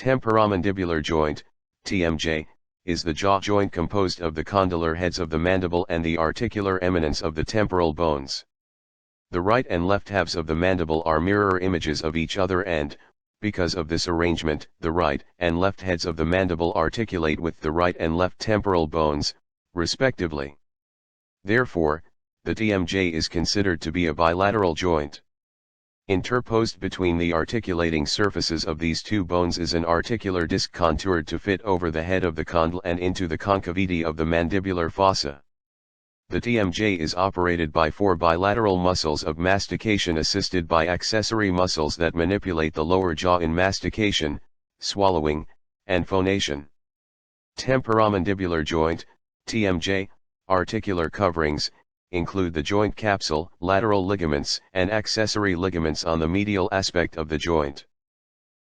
Temporomandibular joint, Tmj, is the jaw joint composed of the condylar heads of the mandible and the articular eminence of the temporal bones. The right and left halves of the mandible are mirror images of each other and, because of this arrangement, the right and left heads of the mandible articulate with the right and left temporal bones, respectively. Therefore, the Tmj is considered to be a bilateral joint. Interposed between the articulating surfaces of these two bones is an articular disc contoured to fit over the head of the condyle and into the concavity of the mandibular fossa. The Tmj is operated by four bilateral muscles of mastication assisted by accessory muscles that manipulate the lower jaw in mastication, swallowing, and phonation. Temporomandibular joint, Tmj, articular coverings, include the joint capsule, lateral ligaments, and accessory ligaments on the medial aspect of the joint.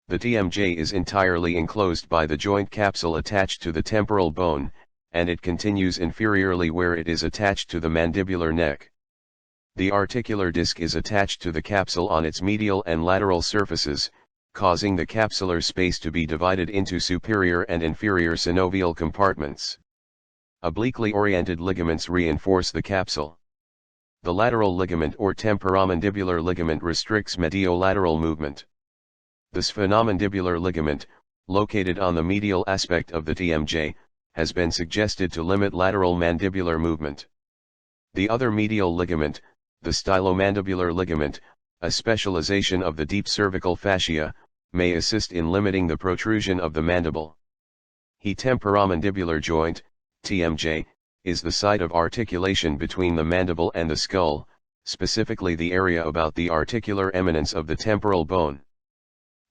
The Tmj is entirely enclosed by the joint capsule attached to the temporal bone, and it continues inferiorly where it is attached to the mandibular neck. The articular disc is attached to the capsule on its medial and lateral surfaces, causing the capsular space to be divided into superior and inferior synovial compartments. Obliquely oriented ligaments reinforce the capsule. The lateral ligament or temporomandibular ligament restricts mediolateral movement. The sphenomandibular ligament, located on the medial aspect of the Tmj, has been suggested to limit lateral mandibular movement. The other medial ligament, the Stylomandibular Ligament, a specialization of the deep cervical fascia, may assist in limiting the protrusion of the mandible. Temporomandibular joint, Tmj, is the site of articulation between the mandible and the skull, specifically the area about the articular eminence of the temporal bone.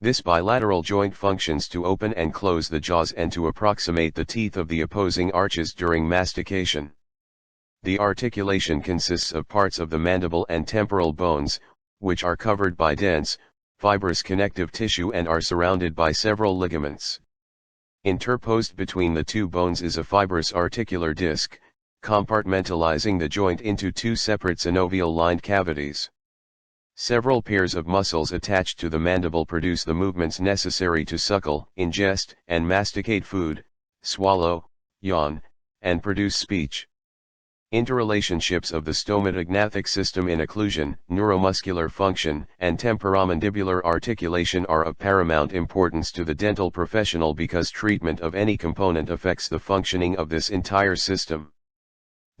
This bilateral joint functions to open and close the jaws and to approximate the teeth of the opposing arches during mastication. The articulation consists of parts of the mandible and temporal bones, which are covered by dense, fibrous connective tissue and are surrounded by several ligaments. Interposed between the two bones is a fibrous articular disc, compartmentalizing the joint into two separate synovial-lined cavities. Several pairs of muscles attached to the mandible produce the movements necessary to suckle, ingest, and masticate food, swallow, yawn, and produce speech. Interrelationships of the stomatognathous system in occlusion, neuromuscular function, and temporomandibular articulation are of paramount importance to the dental professional because treatment of any component affects the functioning of this entire system.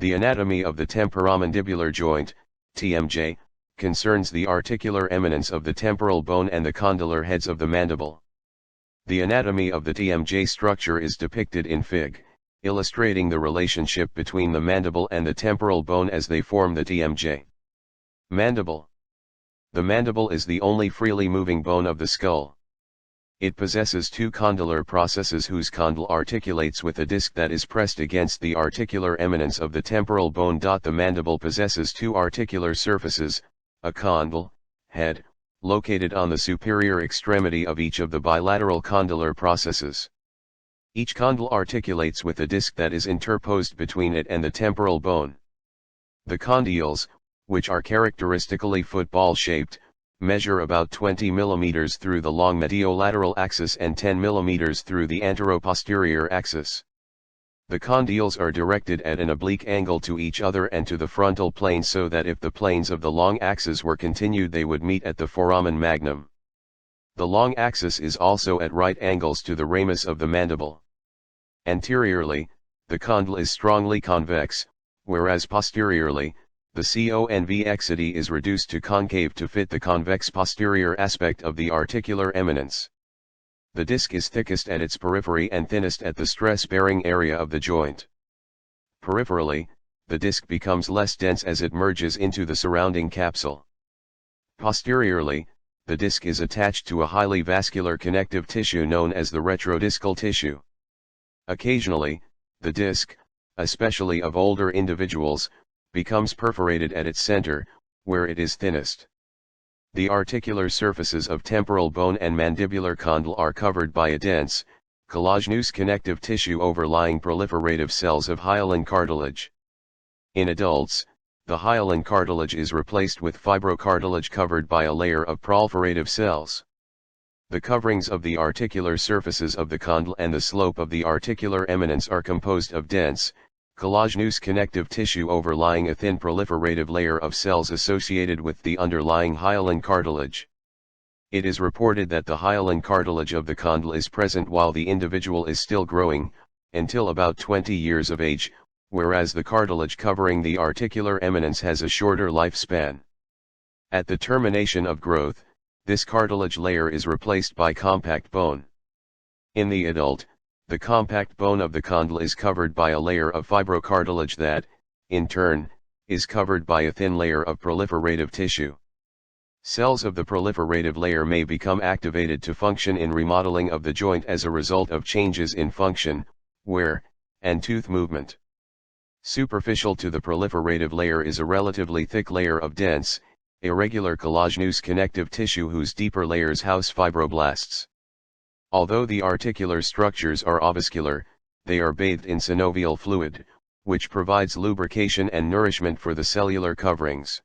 The anatomy of the temporomandibular joint, Tmj, concerns the articular eminence of the temporal bone and the condylar heads of the mandible. The anatomy of the Tmj structure is depicted in Fig. Illustrating the relationship between the mandible and the temporal bone as they form the Tmj. Mandible. The mandible is the only freely moving bone of the skull. It possesses two condylar processes whose condyle articulates with a disc that is pressed against the articular eminence of the temporal bone. The mandible possesses two articular surfaces, a condyle, head, located on the superior extremity of each of the bilateral condylar processes. Each condyle articulates with a disc that is interposed between it and the temporal bone. The condyles, which are characteristically football-shaped, measure about 20 mm through the long mediolateral axis and 10 mm through the anteroposterior axis. The condyles are directed at an oblique angle to each other and to the frontal plane so that if the planes of the long axis were continued they would meet at the foramen magnum. The long axis is also at right angles to the ramus of the mandible. Anteriorly, the condyle is strongly convex, whereas posteriorly, the convexity is reduced to concave to fit the convex posterior aspect of the articular eminence. The disc is thickest at its periphery and thinnest at the stress-bearing area of the joint. Peripherally, the disc becomes less dense as it merges into the surrounding capsule. Posteriorly, the disc is attached to a highly vascular connective tissue known as the retrodiscal tissue. Occasionally, the disc, especially of older individuals, becomes perforated at its center, where it is thinnest. The articular surfaces of temporal bone and mandibular condyle are covered by a dense, collagenous connective tissue overlying proliferative cells of hyaline cartilage. In adults, the hyaline cartilage is replaced with fibrocartilage covered by a layer of proliferative cells. The coverings of the articular surfaces of the condyle and the slope of the articular eminence are composed of dense, collagenous connective tissue overlying a thin proliferative layer of cells associated with the underlying hyaline cartilage. It is reported that the hyaline cartilage of the condyle is present while the individual is still growing, until about 20 years of age, whereas the cartilage covering the articular eminence has a shorter lifespan. At the termination of growth, this cartilage layer is replaced by compact bone. In the adult, the compact bone of the condyle is covered by a layer of fibrocartilage that, in turn, is covered by a thin layer of proliferative tissue. Cells of the proliferative layer may become activated to function in remodeling of the joint as a result of changes in function, wear, and tooth movement. Superficial to the proliferative layer is a relatively thick layer of dense, irregular collagenous connective tissue whose deeper layers house fibroblasts. Although the articular structures are avascular, they are bathed in synovial fluid, which provides lubrication and nourishment for the cellular coverings.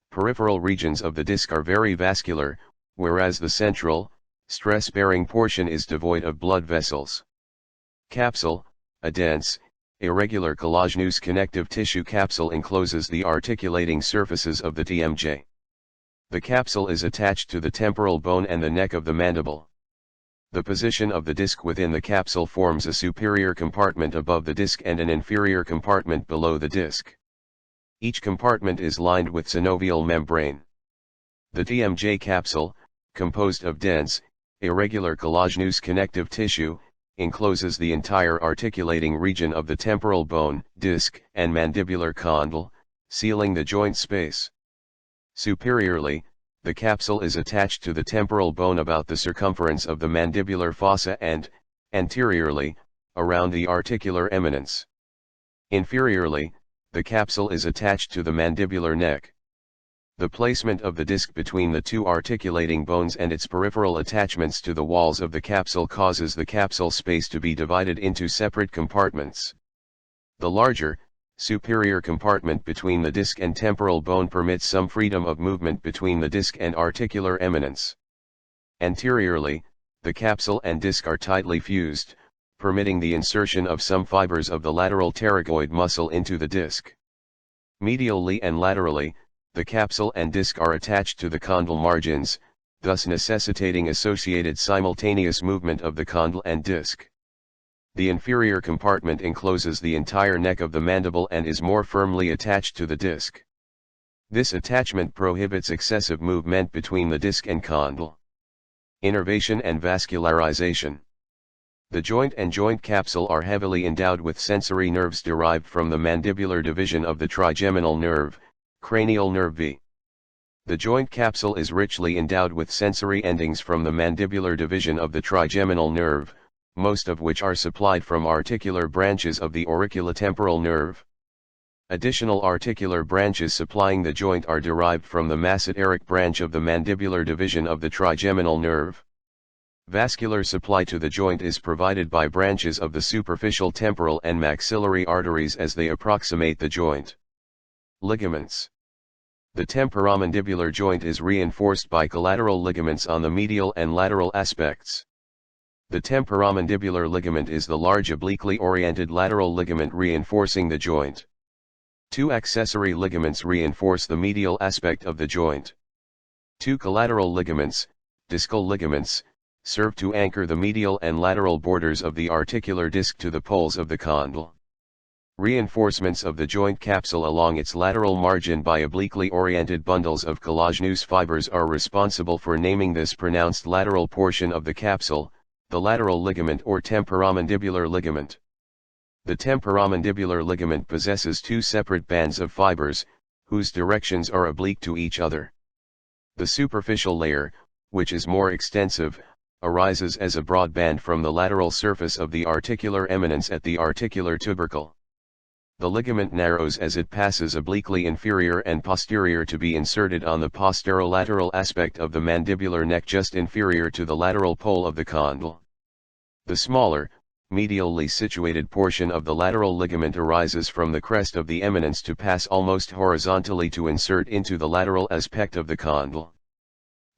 Peripheral regions of the disc are very vascular, whereas the central, stress-bearing portion is devoid of blood vessels. Capsule, a dense, irregular collagenous connective tissue capsule encloses the articulating surfaces of the Tmj. The capsule is attached to the temporal bone and the neck of the mandible. The position of the disc within the capsule forms a superior compartment above the disc and an inferior compartment below the disc. Each compartment is lined with synovial membrane. The Tmj capsule, composed of dense, irregular collagenous connective tissue, encloses the entire articulating region of the temporal bone, disc, and mandibular condyle, sealing the joint space. Superiorly, the capsule is attached to the temporal bone about the circumference of the mandibular fossa and, anteriorly, around the articular eminence. Inferiorly, the capsule is attached to the mandibular neck. The placement of the disc between the two articulating bones and its peripheral attachments to the walls of the capsule causes the capsule space to be divided into separate compartments. The larger, superior compartment between the disc and temporal bone permits some freedom of movement between the disc and articular eminence. Anteriorly, the capsule and disc are tightly fused, permitting the insertion of some fibers of the lateral pterygoid muscle into the disc. Medially and laterally, the capsule and disc are attached to the condyle margins, thus necessitating associated simultaneous movement of the condyle and disc. The inferior compartment encloses the entire neck of the mandible and is more firmly attached to the disc. This attachment prohibits excessive movement between the disc and condyle. Innervation and vascularization. The joint and joint capsule are heavily endowed with sensory nerves derived from the mandibular division of the trigeminal nerve, cranial nerve V. The joint capsule is richly endowed with sensory endings from the mandibular division of the trigeminal nerve, most of which are supplied from articular branches of the auriculotemporal nerve. Additional articular branches supplying the joint are derived from the masseteric branch of the mandibular division of the trigeminal nerve. Vascular supply to the joint is provided by branches of the superficial temporal and maxillary arteries as they approximate the joint. Ligaments. The temporomandibular joint is reinforced by collateral ligaments on the medial and lateral aspects. The temporomandibular ligament is the large obliquely oriented lateral ligament reinforcing the joint. Two accessory ligaments reinforce the medial aspect of the joint. Two collateral ligaments, discal ligaments, serve to anchor the medial and lateral borders of the articular disc to the poles of the condyle. Reinforcements of the joint capsule along its lateral margin by obliquely oriented bundles of collagenous fibers are responsible for naming this pronounced lateral portion of the capsule, the lateral ligament or temporomandibular ligament. The temporomandibular ligament possesses two separate bands of fibers, whose directions are oblique to each other. The superficial layer, which is more extensive, arises as a broad band from the lateral surface of the articular eminence at the articular tubercle. The ligament narrows as it passes obliquely inferior and posterior to be inserted on the posterolateral aspect of the mandibular neck just inferior to the lateral pole of the condyle. The smaller, medially situated portion of the lateral ligament arises from the crest of the eminence to pass almost horizontally to insert into the lateral aspect of the condyle.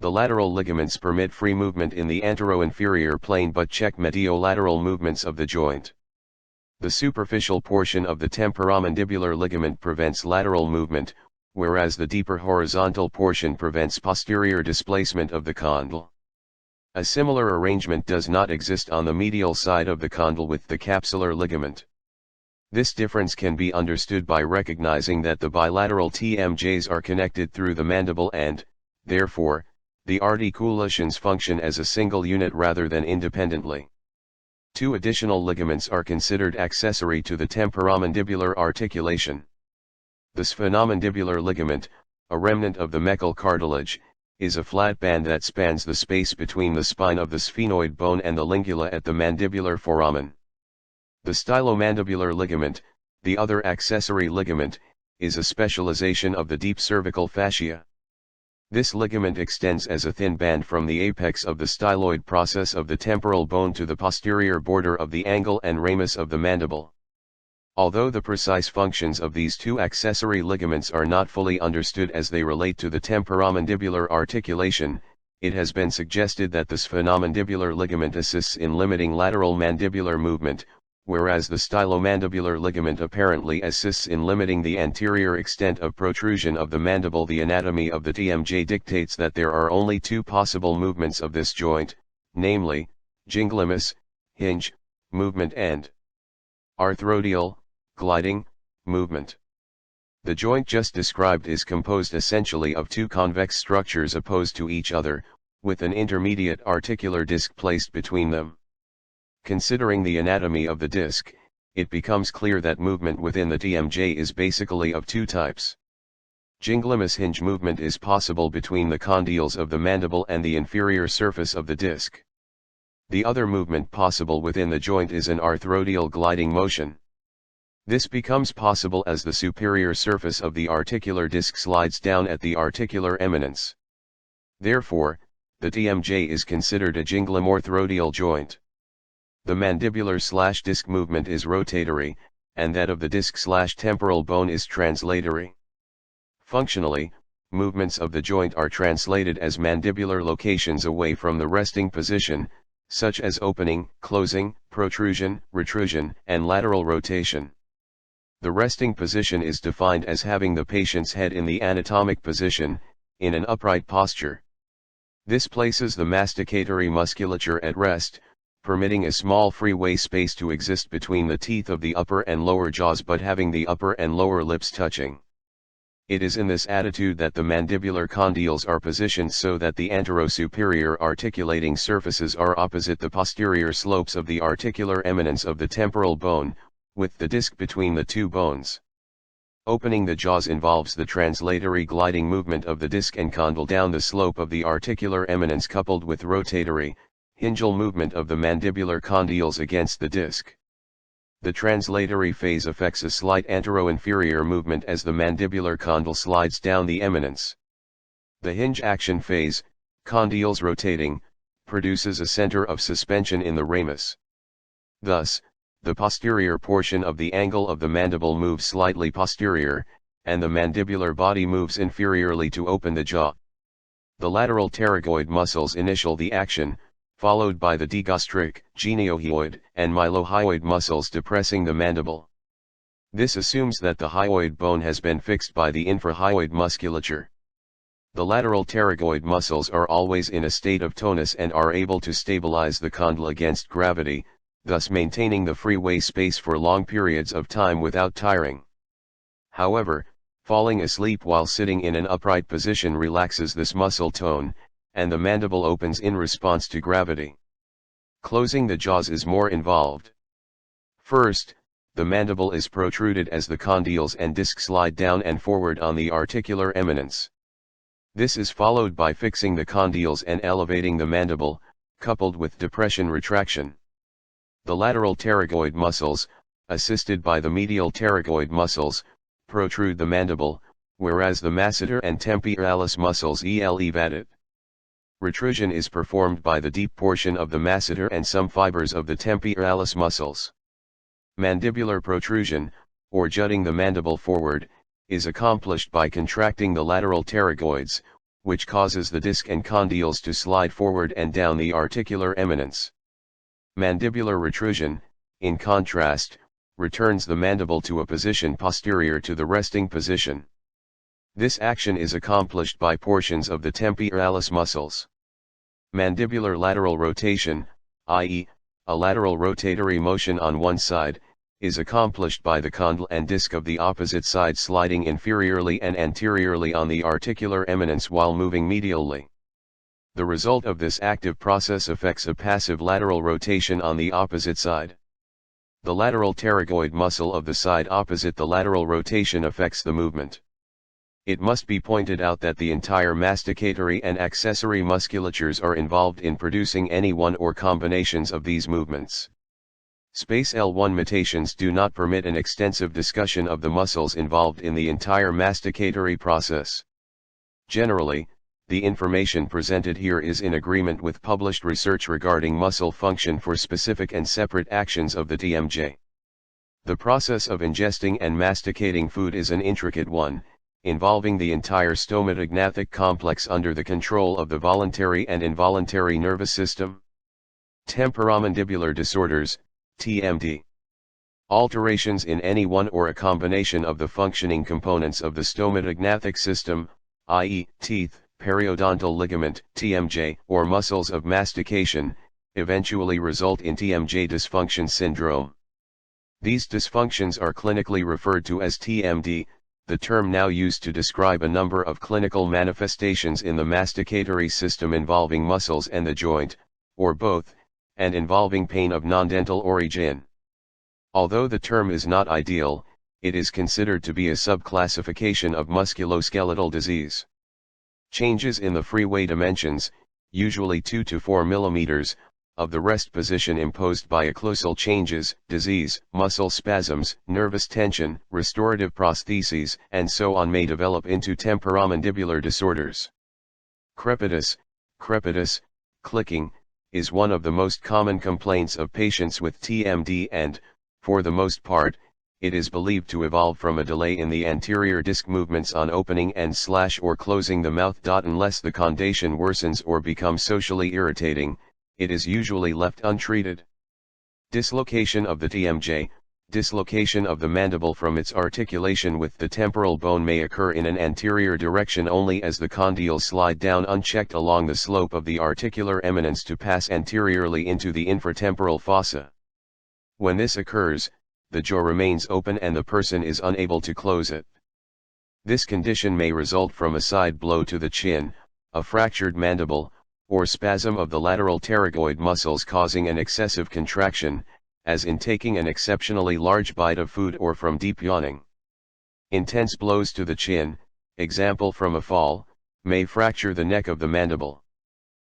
The lateral ligaments permit free movement in the antero-inferior plane but check mediolateral movements of the joint. The superficial portion of the temporomandibular ligament prevents lateral movement, whereas the deeper horizontal portion prevents posterior displacement of the condyle. A similar arrangement does not exist on the medial side of the condyle with the capsular ligament. This difference can be understood by recognizing that the bilateral TMJs are connected through the mandible and, therefore, the articulations function as a single unit rather than independently. Two additional ligaments are considered accessory to the temporomandibular articulation. The sphenomandibular ligament, a remnant of the mechal cartilage, is a flat band that spans the space between the spine of the sphenoid bone and the lingula at the mandibular foramen. The stylomandibular ligament, the other accessory ligament, is a specialization of the deep cervical fascia. This ligament extends as a thin band from the apex of the styloid process of the temporal bone to the posterior border of the angle and ramus of the mandible. Although the precise functions of these two accessory ligaments are not fully understood as they relate to the temporomandibular articulation, it has been suggested that the sphenomandibular ligament assists in limiting lateral mandibular movement, whereas the stylomandibular ligament apparently assists in limiting the anterior extent of protrusion of the mandible. The anatomy of the TMJ dictates that there are only two possible movements of this joint, namely, ginglymus, hinge, movement and arthrodial, gliding, movement. The joint just described is composed essentially of two convex structures opposed to each other, with an intermediate articular disc placed between them. Considering the anatomy of the disc, it becomes clear that movement within the TMJ is basically of two types. Ginglymus hinge movement is possible between the condyles of the mandible and the inferior surface of the disc. The other movement possible within the joint is an arthrodial gliding motion. This becomes possible as the superior surface of the articular disc slides down at the articular eminence. Therefore, the TMJ is considered a ginglymo-arthrodial joint. The mandibular/disc movement is rotatory, and that of the disc/temporal bone is translatory. Functionally, movements of the joint are translated as mandibular locations away from the resting position, such as opening, closing, protrusion, retrusion, and lateral rotation. The resting position is defined as having the patient's head in the anatomic position, in an upright posture. This places the masticatory musculature at rest, permitting a small freeway space to exist between the teeth of the upper and lower jaws but having the upper and lower lips touching. It is in this attitude that the mandibular condyles are positioned so that the anterosuperior articulating surfaces are opposite the posterior slopes of the articular eminence of the temporal bone, with the disc between the two bones. Opening the jaws involves the translatory gliding movement of the disc and condyle down the slope of the articular eminence coupled with rotatory, hingeal movement of the mandibular condyles against the disc. The translatory phase affects a slight antero-inferior movement as the mandibular condyle slides down the eminence. The hinge action phase, condyles rotating, produces a center of suspension in the ramus. Thus, the posterior portion of the angle of the mandible moves slightly posterior, and the mandibular body moves inferiorly to open the jaw. The lateral pterygoid muscles initial the action, followed by the digastric, geniohyoid, and mylohyoid muscles depressing the mandible. This assumes that the hyoid bone has been fixed by the infrahyoid musculature. The lateral pterygoid muscles are always in a state of tonus and are able to stabilize the condyle against gravity, thus maintaining the freeway space for long periods of time without tiring. However, falling asleep while sitting in an upright position relaxes this muscle tone, and the mandible opens in response to gravity. Closing the jaws is more involved. First, the mandible is protruded as the condyles and disc slide down and forward on the articular eminence. This is followed by fixing the condyles and elevating the mandible, coupled with depression-retraction. The lateral pterygoid muscles, assisted by the medial pterygoid muscles, protrude the mandible, whereas the masseter and temporalis muscles elevate it. Retrusion is performed by the deep portion of the masseter and some fibers of the temporalis muscles. Mandibular protrusion, or jutting the mandible forward, is accomplished by contracting the lateral pterygoids, which causes the disc and condyles to slide forward and down the articular eminence. Mandibular retrusion, in contrast, returns the mandible to a position posterior to the resting position. This action is accomplished by portions of the temporalis muscles. Mandibular lateral rotation, i.e., a lateral rotatory motion on one side, is accomplished by the condyle and disc of the opposite side sliding inferiorly and anteriorly on the articular eminence while moving medially. The result of this active process affects a passive lateral rotation on the opposite side. The lateral pterygoid muscle of the side opposite the lateral rotation affects the movement. It must be pointed out that the entire masticatory and accessory musculatures are involved in producing any one or combinations of these movements. Space L1 limitations do not permit an extensive discussion of the muscles involved in the entire masticatory process. Generally, the information presented here is in agreement with published research regarding muscle function for specific and separate actions of the Tmj. The process of ingesting and masticating food is an intricate one, involving the entire stomatognathic complex under the control of the voluntary and involuntary nervous system. Temporomandibular disorders, TMD. Alterations in any one or a combination of the functioning components of the stomatognathic system, i.e., teeth, periodontal ligament, Tmj, or muscles of mastication, eventually result in Tmj dysfunction syndrome. These dysfunctions are clinically referred to as TMD, the term now used to describe a number of clinical manifestations in the masticatory system involving muscles and the joint, or both, and involving pain of non-dental origin. Although the term is not ideal, it is considered to be a subclassification of musculoskeletal disease. Changes in the freeway dimensions, usually 2 to 4 mm, of the rest position imposed by occlusal changes, disease, muscle spasms, nervous tension, restorative prostheses, and so on may develop into temporomandibular disorders. Crepitus, clicking, is one of the most common complaints of patients with TMD and, for the most part, it is believed to evolve from a delay in the anterior disc movements on opening and or closing the mouth. Unless the condition worsens or becomes socially irritating, it is usually left untreated. Dislocation of the Tmj. Dislocation of the mandible from its articulation with the temporal bone may occur in an anterior direction only as the condyles slide down unchecked along the slope of the articular eminence to pass anteriorly into the infratemporal fossa. When this occurs, the jaw remains open and the person is unable to close it. This condition may result from a side blow to the chin, a fractured mandible, or spasm of the lateral pterygoid muscles causing an excessive contraction, as in taking an exceptionally large bite of food or from deep yawning. Intense blows to the chin, example from a fall, may fracture the neck of the mandible.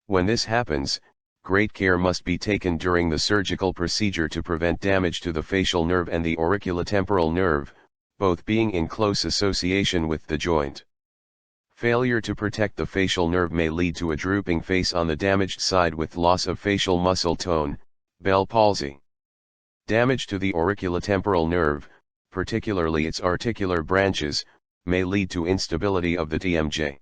When this happens, great care must be taken during the surgical procedure to prevent damage to the facial nerve and the auriculotemporal nerve, both being in close association with the joint. Failure to protect the facial nerve may lead to a drooping face on the damaged side with loss of facial muscle tone, Bell palsy. Damage to the auriculotemporal nerve, particularly its articular branches, may lead to instability of the Tmj.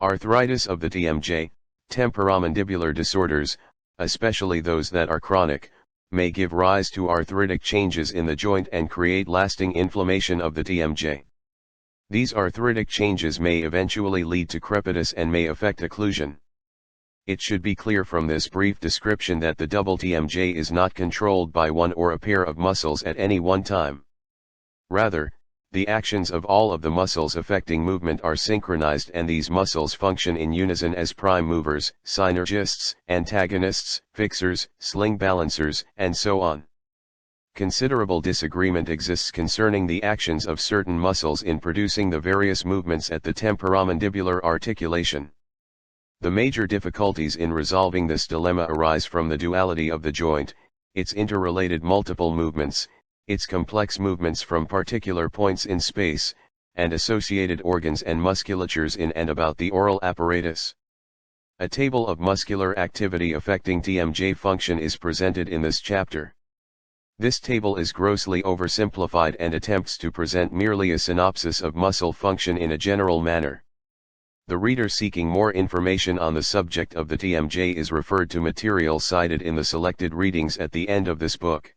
Arthritis of the Tmj. Temporomandibular disorders, especially those that are chronic, may give rise to arthritic changes in the joint and create lasting inflammation of the Tmj. These arthritic changes may eventually lead to crepitus and may affect occlusion. It should be clear from this brief description that the double Tmj is not controlled by one or a pair of muscles at any one time. Rather, the actions of all of the muscles affecting movement are synchronized and these muscles function in unison as prime movers, synergists, antagonists, fixers, sling balancers, and so on. Considerable disagreement exists concerning the actions of certain muscles in producing the various movements at the temporomandibular articulation. The major difficulties in resolving this dilemma arise from the duality of the joint, its interrelated multiple movements, its complex movements from particular points in space, and associated organs and musculatures in and about the oral apparatus. A table of muscular activity affecting Tmj function is presented in this chapter. This table is grossly oversimplified and attempts to present merely a synopsis of muscle function in a general manner. The reader seeking more information on the subject of the TMJ is referred to material cited in the selected readings at the end of this book.